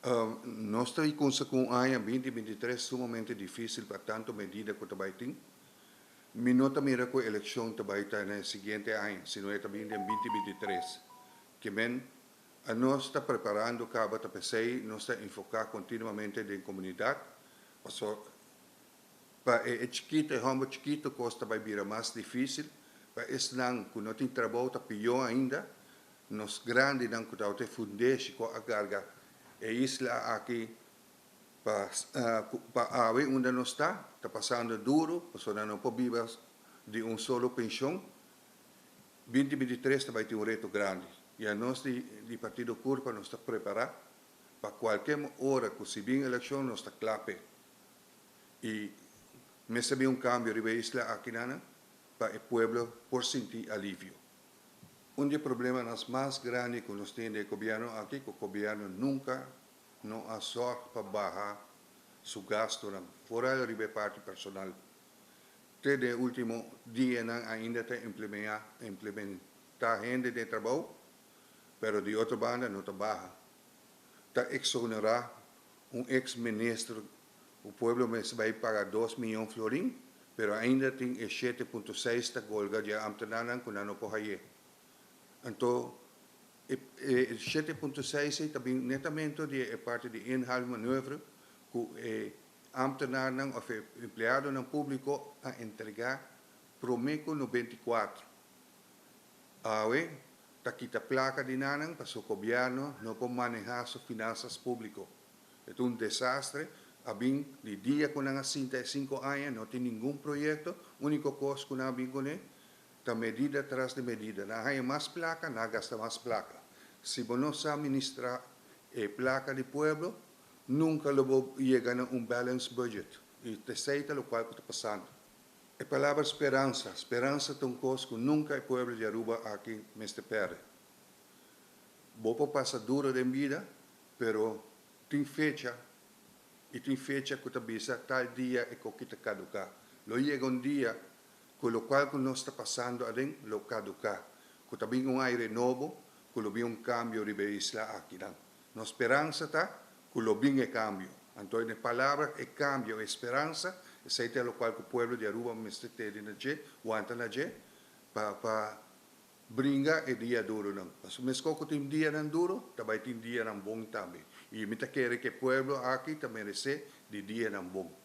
Nostra ikunsa kung ay ang 2023 sumamente difícil para tanto medida ko tabaiting. Minota mira ko eleksyon tabaita na siguiente año, sino também em 2023. Que men, a nós está preparando caba tapesei, nós está enfocar continuamente na comunidade. Paso, pa chiquito, homem chiquito, costa vai vir mais difícil. Pa não, quando não tem trabalho, tá pior ainda. Nós grande não que tá fundeixe com a carga. E isla aqui pa awe onde nós está passando duro, pessoas não podem viver de solo pensão. 2023 vai ter reto grande. E a nós de Partido Curva nós está preparado para qualquer hora que se vem eleição nós está clape. E me sabe cambio de isla aqui para o pueblo por sentir alívio. Problema mais grande que nós temos de governo aqui, que o governo nunca não assorte para baixar seu gasto fora da parte personal. Até o último dia ainda está implementar gente de trabalho, mas de outra banda não está baixa. Está exonerar ex-ministro, o povo vai pagar 2 milhões de florins, mas ainda tem 7,6 da golga de ambtenanan que não pode. Então, 7,6 é também netamente de parte de inhal manoeuvre que ambtenaren of empleado no público a entregar promeco no 24. Awe, takita placa de nanang para o governo não pode manejar suas finanças públicas. É desastre. Abing de dia com nga 5 anos não tem nenhum projeto, único costo que nabing com ta medida atrás de medida. Na hay mais placa, na gasta mais placa. Se não se administra a placa de pueblo, nunca lo llega a balanced budget. E te seita lo qual está passando. A palavra esperança. Esperança é coisa que nunca o pueblo de Aruba aqui me perde. Bopo passa duro de vida, pero tem fecha. E tem fecha que está tal dia e que está caducar. Lo llega dia con lo qual non sta passando aden lo caduca. Con também aire novo, con lo un cambio di isla aqui. No speranza ta, con lo bin e cambio. Então, in palavra e cambio e speranza, e sei lo qual il pueblo di Aruba mi stette di nage, wanta nage, pa bringa e dia duro não. Mas o mesco tem dia não duro, também tem dia não bom também. E me ta quer que o pueblo aqui também merece de dia não bom.